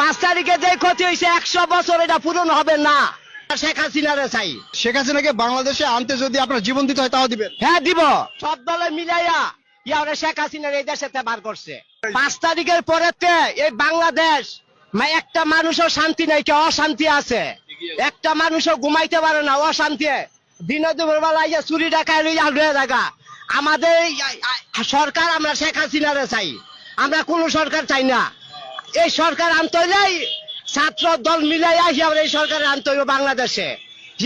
5 তারিখে যে ক্ষতি হয়েছে 100 বছর এটা পূরণ হবে না। শেখ হাসিনারে চাই। শেখ হাসিনাকে বাংলাদেশে আনতে যদি আপনার জীবন দিতে হয় তাও দিবেন? হ্যাঁ দিব। সব দলে মিলাইয়া ইয়ারে শেখ হাসিনার এই দেশে বার করছে। 5 তারিখের পরেতে এই বাংলাদেশ একটা মানুষও শান্তি নাই, কে অশান্তি আছে। একটা মানুষও ঘুমাইতে পারে না, অশান্তি। দিনে দুপুর বেলা ইয়ে চুরি ডাকায় লইয়া জায়গা। আমাদের সরকার আমরা শেখ হাসিনারে চাই, আমরা কোন সরকার চাই না। এই সরকার আনতে হইলেই ছাত্র দল মিলাইয়া এই সরকার আনতে হইব বাংলাদেশে,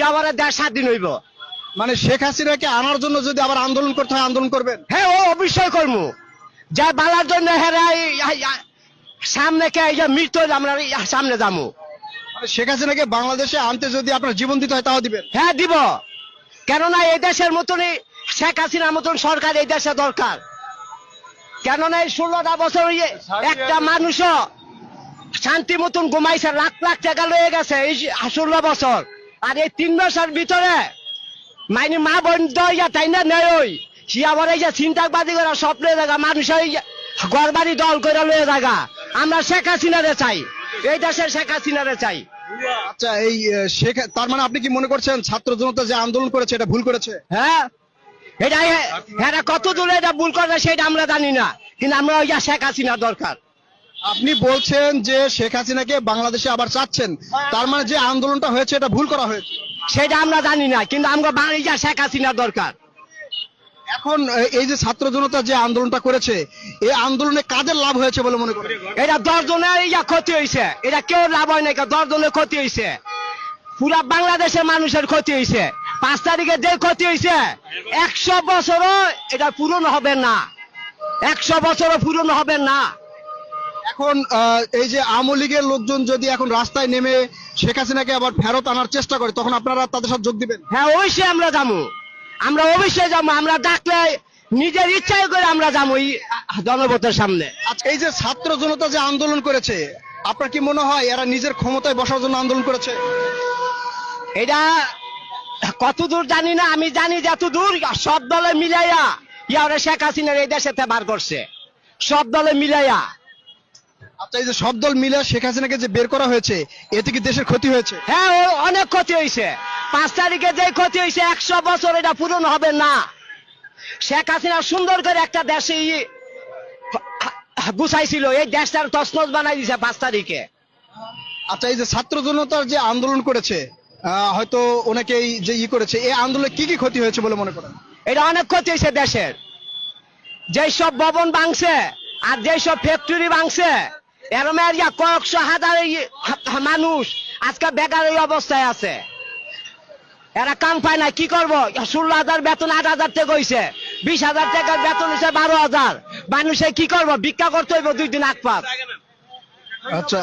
আবার দেশ স্বাধীন হইব। মানে শেখ হাসিনাকে আনার জন্য যদি আবার আন্দোলন করতে হয় আন্দোলন করবেন? হ্যাঁ ও অবশ্যই করবো। যা বালার জন্য হেরাই সামনে কে মৃত্যু আমরা সামনে যাবো। শেখ হাসিনাকে বাংলাদেশে আনতে যদি আপনার জীবন দিতে হয় তাও দিবেন? হ্যাঁ দিব। কেননা এই দেশের মতনই শেখ হাসিনার মতন সরকার এই দেশে দরকার। কেননা এই 16টা বছর একটা মানুষও শান্তি মতন ঘুমাইছে, লাখ লাখ টাকা লয়ে গেছে এই 16 বছর। আর এই 3 বছর ভিতরে মানে মা বোন দইয়া তাই না নেই সে আবার এই যে চিন্তাবাদী করে স্বপ্নে জায়গা মানুষের ঘর বাড়ি দল করে লয়ে জায়গা। আমরা শেখ হাসিনারে চাই, এই দেশের শেখ হাসিনারে চাই। আচ্ছা, এই শেখ, তার মানে আপনি কি মনে করছেন ছাত্র জনতা যে আন্দোলন করেছে এটা ভুল করেছে? হ্যাঁ, এটা হ্যাঁ কত দূরে এটা ভুল করবে সেটা আমরা জানি না, কিন্তু আমরা ওই শেখ হাসিনা দরকার। আপনি বলছেন যে শেখ হাসিনাকে বাংলাদেশে আবার চাচ্ছেন, তার মানে যে আন্দোলনটা হয়েছে এটা ভুল করা হয়েছে? সেটা আমরা জানি না, কিন্তু আমরা বাংলাদেশে শেখ হাসিনা দরকার। এখন এই যে ছাত্র জনতা যে আন্দোলনটা করেছে এই আন্দোলনে কাদের লাভ হয়েছে বলে মনে করেন? এটা 10 জনের ক্ষতি হয়েছে, এটা কেউ লাভ হয় না, 10 জনের ক্ষতি হয়েছে। পুরা বাংলাদেশের মানুষের ক্ষতি হয়েছে। 5 তারিখে যে ক্ষতি হয়েছে 100 বছরও এটা পূরণ হবে না, 100 বছরও পূরণ হবে না। এখন এই যে আওয়ামী লীগের লোকজন যদি এখন রাস্তায় নেমে শেখ হাসিনাকে আবার ফেরত আনার চেষ্টা করে তখন আপনারা তাদের সাথে যোগ দিবেন? হ্যাঁ অবশ্যই আমরা যাবো, আমরা অবশ্যই যাবো। আমরা ডাকলে নিজের ইচ্ছাই করে আমরা যাবো এই জনপথের সামনে। আচ্ছা, এই যে ছাত্র জনতা যে আন্দোলন করেছে আপনার কি মনে হয় এরা নিজের ক্ষমতায় বসার জন্য আন্দোলন করেছে? এটা কতদূর জানি না, আমি জানি যতদূর সব দলে মিলাইয়া ইয়ারে শেখ হাসিনার এই দেশে বার করছে, সব দলে মিলাইয়া। আচ্ছা, এই যে সব দল মিলে শেখ হাসিনাকে যে বের করা হয়েছে এতে কি দেশের ক্ষতি হয়েছে? হ্যাঁ অনেক ক্ষতি হয়েছে। 5 তারিখে যে ক্ষতি হয়েছে 100 বছর এটা পূরণ হবে না। শেখ হাসিনা সুন্দর করে একটা দেশে গুছাইছিল, এই দেশটার তছনছ বানাই দিছে 5 তারিখে। আচ্ছা, এই যে ছাত্র জনতার যে আন্দোলন করেছে হয়তো অনেকেই যে করেছে এই আন্দোলনে কি কি ক্ষতি হয়েছে বলে মনে করেন? এটা অনেক ক্ষতি হয়েছে দেশের। যেসব ভবন ভাঙছে আর যেসব ফ্যাক্টরি ভাঙছে এরমের কয়েকশো হাজার মানুষ আজকে বেকার এই অবস্থায় আছে। এরা কাম পায় না, কি করবো? 16,000 বেতন 8,000 টাকা হয়েছে, 20,000 টাকার বেতন হয়েছে 12,000। মানুষে কি করবো? ভিক্ষা করতে হইব 2 দিন আগ পাক। আচ্ছা।